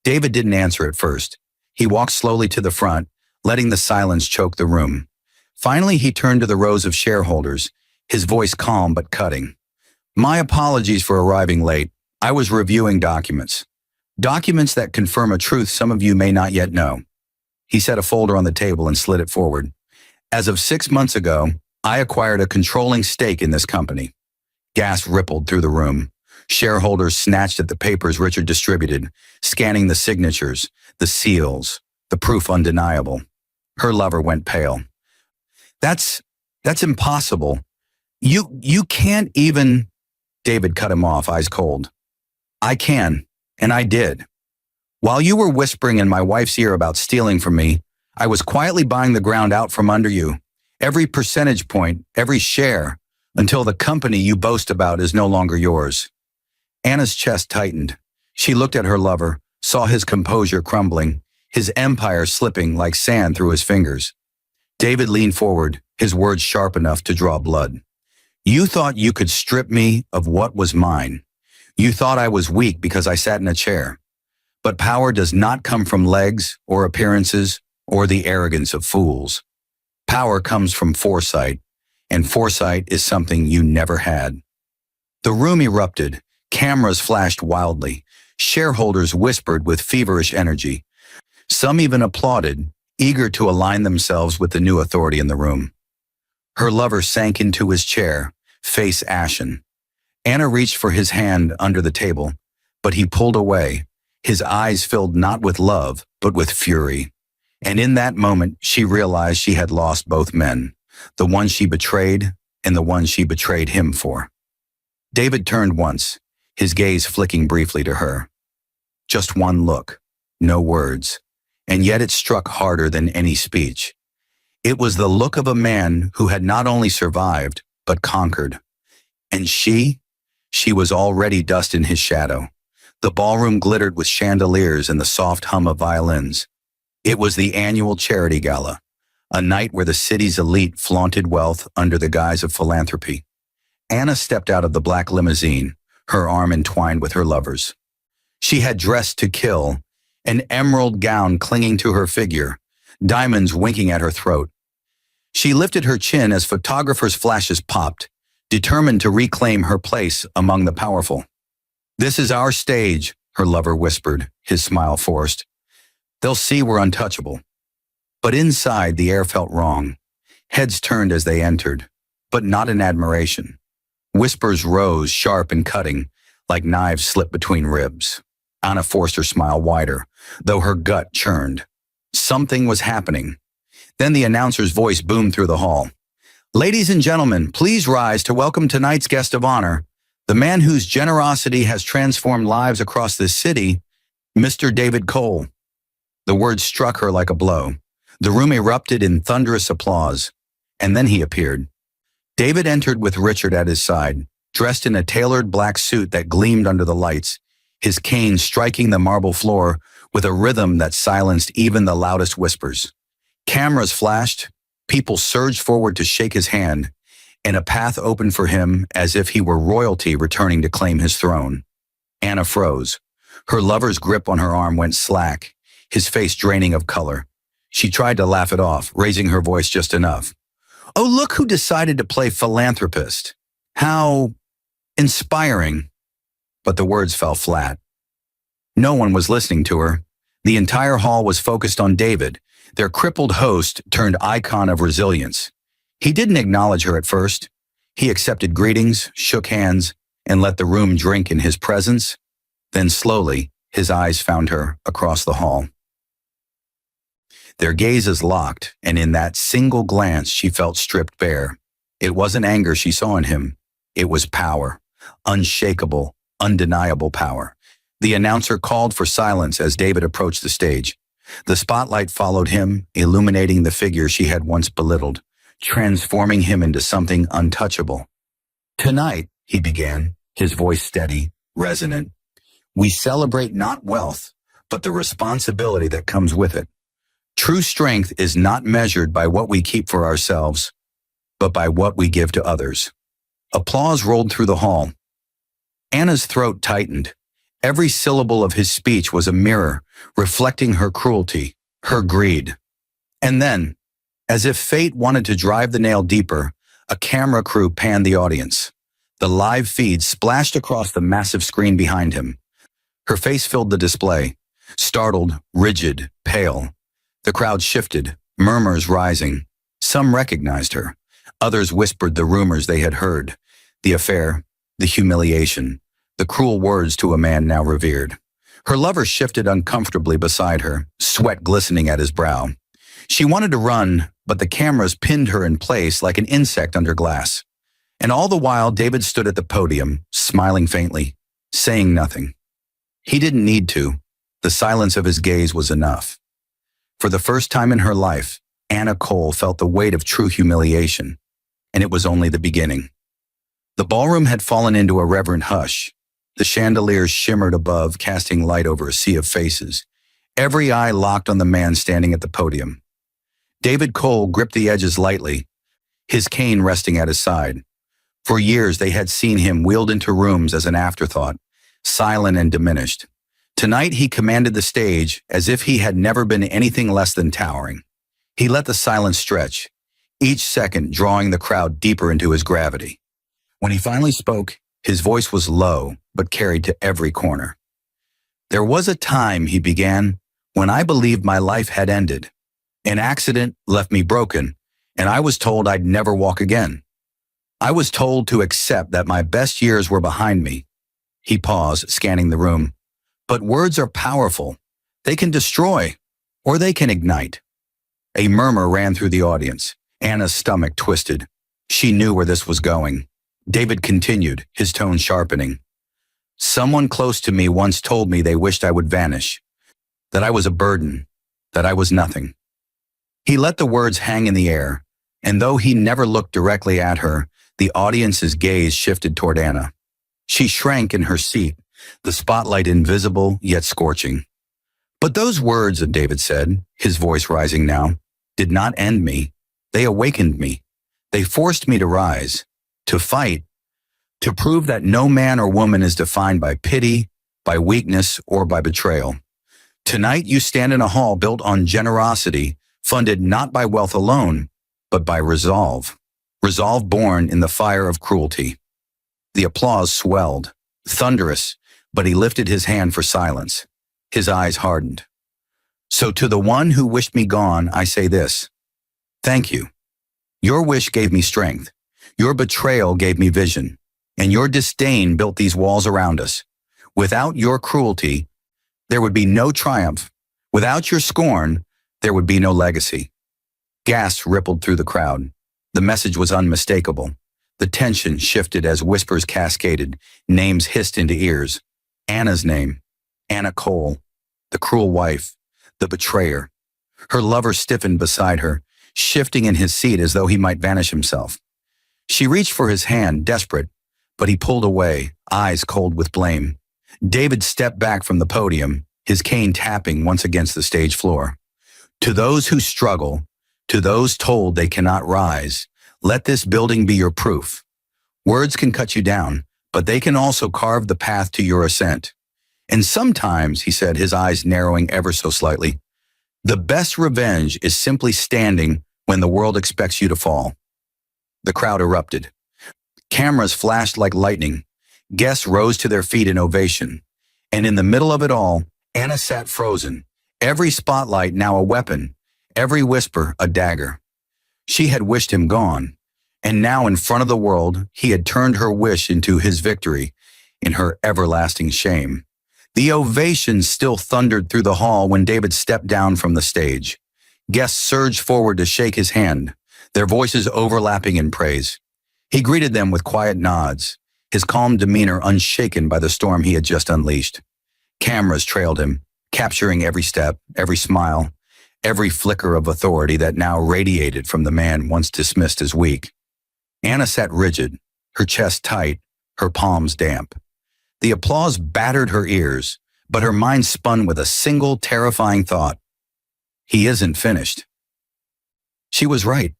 David didn't answer at first. He walked slowly to the front, letting the silence choke the room. Finally, he turned to the rows of shareholders, his voice calm but cutting. My apologies for arriving late. I was reviewing documents. Documents that confirm a truth some of you may not yet know. He set a folder on the table and slid it forward. As of 6 months ago, I acquired a controlling stake in this company. Gas rippled through the room. Shareholders snatched at the papers Richard distributed, scanning the signatures, the seals, the proof undeniable. Her lover went pale. That's impossible. You can't even... David cut him off, eyes cold. I can, and I did. While you were whispering in my wife's ear about stealing from me, I was quietly buying the ground out from under you. Every percentage point, every share, until the company you boast about is no longer yours. Anna's chest tightened. She looked at her lover, saw his composure crumbling, his empire slipping like sand through his fingers. David leaned forward, his words sharp enough to draw blood. You thought you could strip me of what was mine. You thought I was weak because I sat in a chair. But power does not come from legs or appearances or the arrogance of fools. Power comes from foresight, and foresight is something you never had. The room erupted. Cameras flashed wildly. Shareholders whispered with feverish energy. Some even applauded, eager to align themselves with the new authority in the room. Her lover sank into his chair, face ashen. Anna reached for his hand under the table, but he pulled away, his eyes filled not with love, but with fury. And in that moment, she realized she had lost both men, the one she betrayed and the one she betrayed him for. David turned once, his gaze flicking briefly to her. Just one look, no words, and yet it struck harder than any speech. It was the look of a man who had not only survived, but conquered. And she was already dust in his shadow. The ballroom glittered with chandeliers and the soft hum of violins. It was the annual charity gala, a night where the city's elite flaunted wealth under the guise of philanthropy. Anna stepped out of the black limousine, her arm entwined with her lover's. She had dressed to kill, an emerald gown clinging to her figure, diamonds winking at her throat. She lifted her chin as photographers' flashes popped, determined to reclaim her place among the powerful. This is our stage, her lover whispered, his smile forced. They'll see we're untouchable. But inside, the air felt wrong. Heads turned as they entered, but not in admiration. Whispers rose, sharp and cutting, like knives slipped between ribs. Anna forced her smile wider, though her gut churned. Something was happening. Then the announcer's voice boomed through the hall. Ladies and gentlemen, please rise to welcome tonight's guest of honor, the man whose generosity has transformed lives across this city, Mr. David Cole. The words struck her like a blow. The room erupted in thunderous applause, and then he appeared. David entered with Richard at his side, dressed in a tailored black suit that gleamed under the lights, his cane striking the marble floor with a rhythm that silenced even the loudest whispers. Cameras flashed, people surged forward to shake his hand, and a path opened for him as if he were royalty returning to claim his throne. Anna froze. Her lover's grip on her arm went slack, his face draining of color. She tried to laugh it off, raising her voice just enough. Oh, look who decided to play philanthropist. How inspiring. But the words fell flat. No one was listening to her. The entire hall was focused on David, their crippled host turned icon of resilience. He didn't acknowledge her at first. He accepted greetings, shook hands, and let the room drink in his presence. Then slowly, his eyes found her across the hall. Their gazes locked, and in that single glance she felt stripped bare. It wasn't anger she saw in him. It was power. Unshakable, undeniable power. The announcer called for silence as David approached the stage. The spotlight followed him, illuminating the figure she had once belittled, transforming him into something untouchable. Tonight, he began, his voice steady, resonant, We celebrate not wealth, but the responsibility that comes with it. True strength is not measured by what we keep for ourselves, but by what we give to others. Applause rolled through the hall. Anna's throat tightened. Every syllable of his speech was a mirror, reflecting her cruelty, her greed. And then, as if fate wanted to drive the nail deeper, a camera crew panned the audience. The live feed splashed across the massive screen behind him. Her face filled the display, startled, rigid, pale. The crowd shifted, murmurs rising. Some recognized her. Others whispered the rumors they had heard. The affair, the humiliation, the cruel words to a man now revered. Her lover shifted uncomfortably beside her, sweat glistening at his brow. She wanted to run, but the cameras pinned her in place like an insect under glass. And all the while, David stood at the podium, smiling faintly, saying nothing. He didn't need to. The silence of his gaze was enough. For the first time in her life, Anna Cole felt the weight of true humiliation, and it was only the beginning. The ballroom had fallen into a reverent hush. The chandeliers shimmered above, casting light over a sea of faces. Every eye locked on the man standing at the podium. David Cole gripped the edges lightly, his cane resting at his side. For years they had seen him wheeled into rooms as an afterthought, silent and diminished. Tonight he commanded the stage as if he had never been anything less than towering. He let the silence stretch, each second drawing the crowd deeper into his gravity. When he finally spoke, his voice was low, but carried to every corner. There was a time, he began, when I believed my life had ended. An accident left me broken, and I was told I'd never walk again. I was told to accept that my best years were behind me. He paused, scanning the room. But words are powerful. They can destroy, or they can ignite. A murmur ran through the audience. Anna's stomach twisted. She knew where this was going. David continued, his tone sharpening. Someone close to me once told me they wished I would vanish, that I was a burden, that I was nothing. He let the words hang in the air, and though he never looked directly at her, the audience's gaze shifted toward Anna. She shrank in her seat, the spotlight invisible yet scorching. But those words, David said, his voice rising now, did not end me. They awakened me. They forced me to rise, to fight, to prove that no man or woman is defined by pity, by weakness, or by betrayal. Tonight you stand in a hall built on generosity, funded not by wealth alone, but by resolve. Resolve born in the fire of cruelty. The applause swelled, thunderous, but he lifted his hand for silence. His eyes hardened. So to the one who wished me gone, I say this. Thank you. Your wish gave me strength. Your betrayal gave me vision. And your disdain built these walls around us. Without your cruelty, there would be no triumph. Without your scorn, there would be no legacy. Gasps rippled through the crowd. The message was unmistakable. The tension shifted as whispers cascaded, names hissed into ears. Anna's name, Anna Cole, the cruel wife, the betrayer. Her lover stiffened beside her, shifting in his seat as though he might vanish himself. She reached for his hand, desperate, but he pulled away, eyes cold with blame. David stepped back from the podium, his cane tapping once against the stage floor. To those who struggle, to those told they cannot rise, let this building be your proof. Words can cut you down, but they can also carve the path to your ascent. And sometimes, he said, his eyes narrowing ever so slightly, the best revenge is simply standing when the world expects you to fall. The crowd erupted. Cameras flashed like lightning. Guests rose to their feet in ovation. And in the middle of it all, Anna sat frozen, every spotlight now a weapon, every whisper a dagger. She had wished him gone, and now in front of the world, he had turned her wish into his victory, in her everlasting shame. The ovations still thundered through the hall when David stepped down from the stage. Guests surged forward to shake his hand, their voices overlapping in praise. He greeted them with quiet nods, his calm demeanor unshaken by the storm he had just unleashed. Cameras trailed him, capturing every step, every smile, every flicker of authority that now radiated from the man once dismissed as weak. Anna sat rigid, her chest tight, her palms damp. The applause battered her ears, but her mind spun with a single terrifying thought. He isn't finished. She was right.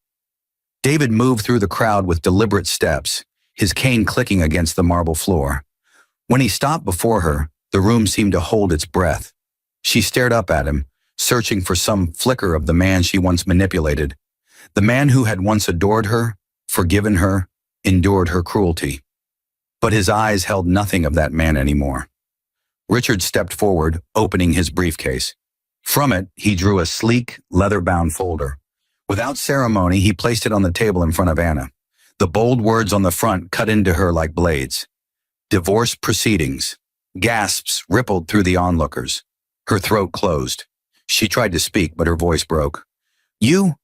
David moved through the crowd with deliberate steps, his cane clicking against the marble floor. When he stopped before her, the room seemed to hold its breath. She stared up at him, searching for some flicker of the man she once manipulated, the man who had once adored her, forgiven her, endured her cruelty. But his eyes held nothing of that man anymore. Richard stepped forward, opening his briefcase. From it, he drew a sleek, leather-bound folder. Without ceremony, he placed it on the table in front of Anna. The bold words on the front cut into her like blades. Divorce proceedings. Gasps rippled through the onlookers. Her throat closed. She tried to speak, but her voice broke. You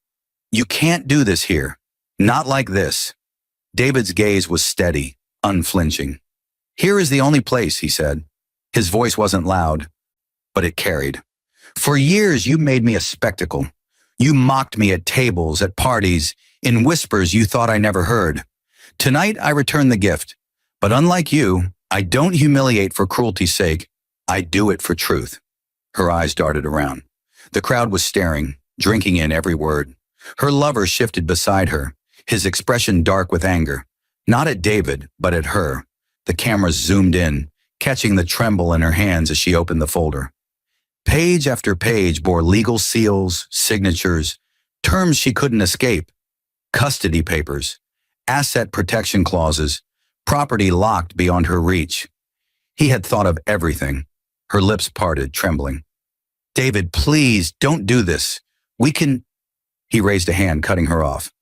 can't do this here. Not like this. David's gaze was steady, unflinching. Here is the only place, he said. His voice wasn't loud, but it carried. For years, you made me a spectacle. You mocked me at tables, at parties, in whispers you thought I never heard. Tonight, I return the gift. But unlike you, I don't humiliate for cruelty's sake. I do it for truth. Her eyes darted around. The crowd was staring, drinking in every word. Her lover shifted beside her, his expression dark with anger. Not at David, but at her. The cameras zoomed in, catching the tremble in her hands as she opened the folder. Page after page bore legal seals, signatures, terms she couldn't escape. Custody papers, asset protection clauses, property locked beyond her reach. He had thought of everything. Her lips parted, trembling. David, please, don't do this. We can... He raised a hand, cutting her off.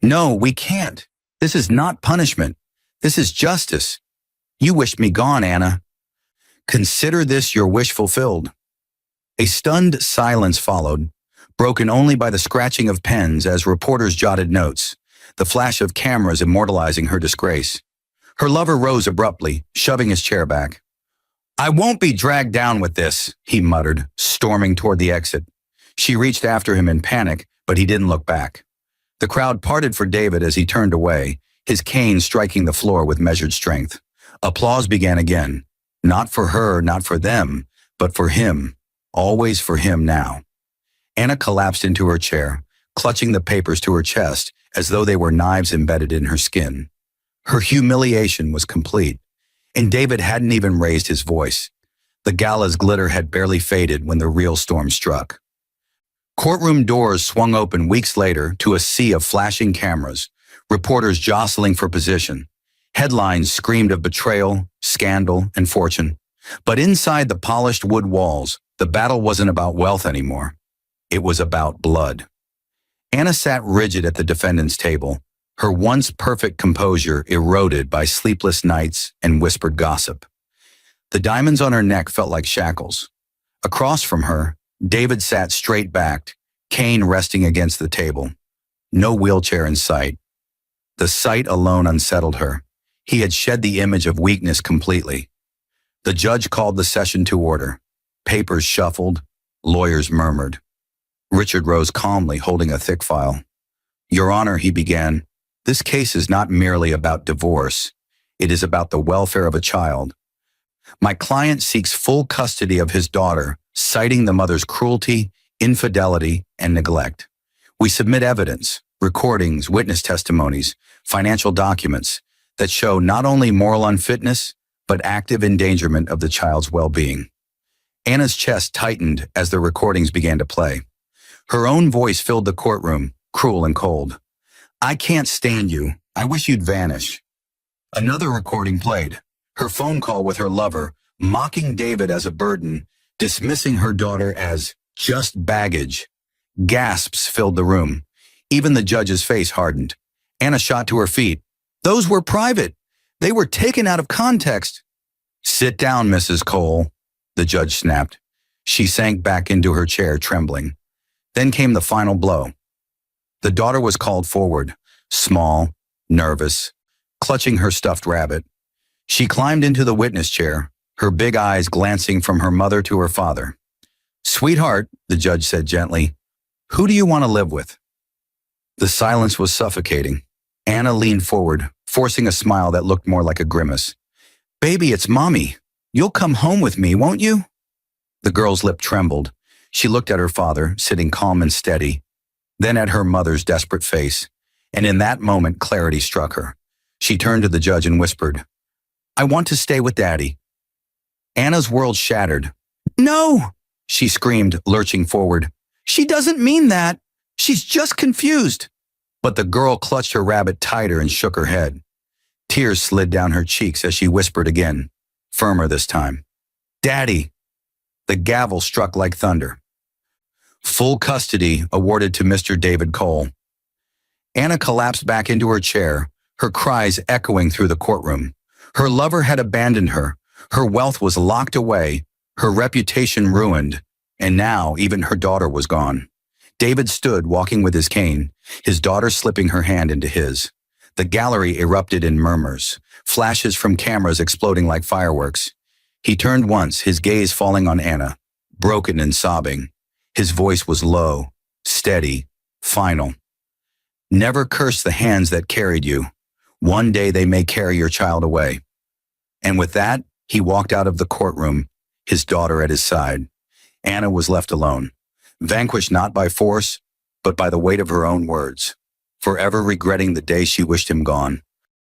No, we can't. This is not punishment. This is justice. You wished me gone, Anna. Consider this your wish fulfilled. A stunned silence followed, broken only by the scratching of pens as reporters jotted notes, the flash of cameras immortalizing her disgrace. Her lover rose abruptly, shoving his chair back. I won't be dragged down with this, he muttered, storming toward the exit. She reached after him in panic, but he didn't look back. The crowd parted for David as he turned away, his cane striking the floor with measured strength. Applause began again. Not for her, not for them, but for him. Always for him now. Anna collapsed into her chair, clutching the papers to her chest as though they were knives embedded in her skin. Her humiliation was complete, and David hadn't even raised his voice. The gala's glitter had barely faded when the real storm struck. Courtroom doors swung open weeks later to a sea of flashing cameras, reporters jostling for position. Headlines screamed of betrayal, scandal, and fortune. But inside the polished wood walls, the battle wasn't about wealth anymore. It was about blood. Anna sat rigid at the defendant's table, her once perfect composure eroded by sleepless nights and whispered gossip. The diamonds on her neck felt like shackles. Across from her, David sat straight-backed, cane resting against the table. No wheelchair in sight. The sight alone unsettled her. He had shed the image of weakness completely. The judge called the session to order. Papers shuffled, lawyers murmured. Richard rose calmly, holding a thick file. Your Honor, he began, this case is not merely about divorce. It is about the welfare of a child. My client seeks full custody of his daughter, citing the mother's cruelty, infidelity, and neglect. We submit evidence, recordings, witness testimonies, financial documents that show not only moral unfitness, but active endangerment of the child's well-being. Anna's chest tightened as the recordings began to play. Her own voice filled the courtroom, cruel and cold. I can't stand you. I wish you'd vanish. Another recording played, her phone call with her lover, mocking David as a burden, dismissing her daughter as just baggage. Gasps filled the room. Even the judge's face hardened. Anna shot to her feet. Those were private. They were taken out of context. Sit down, Mrs. Cole, the judge snapped. She sank back into her chair, trembling. Then came the final blow. The daughter was called forward, small, nervous, clutching her stuffed rabbit. She climbed into the witness chair, her big eyes glancing from her mother to her father. Sweetheart, the judge said gently, who do you want to live with? The silence was suffocating. Anna leaned forward, forcing a smile that looked more like a grimace. Baby, it's Mommy. You'll come home with me, won't you? The girl's lip trembled. She looked at her father, sitting calm and steady, then at her mother's desperate face. And in that moment, clarity struck her. She turned to the judge and whispered, I want to stay with Daddy. Anna's world shattered. No, she screamed, lurching forward. She doesn't mean that. She's just confused. But the girl clutched her rabbit tighter and shook her head. Tears slid down her cheeks as she whispered again, firmer this time. Daddy. The gavel struck like thunder. Full custody awarded to Mr. David Cole. Anna collapsed back into her chair, her cries echoing through the courtroom. Her lover had abandoned her. Her wealth was locked away, her reputation ruined, and now even her daughter was gone. David stood walking with his cane, his daughter slipping her hand into his. The gallery erupted in murmurs, flashes from cameras exploding like fireworks. He turned once, his gaze falling on Anna, broken and sobbing. His voice was low, steady, final. Never curse the hands that carried you. One day they may carry your child away. And with that, he walked out of the courtroom, his daughter at his side. Anna was left alone, vanquished not by force, but by the weight of her own words, forever regretting the day she wished him gone.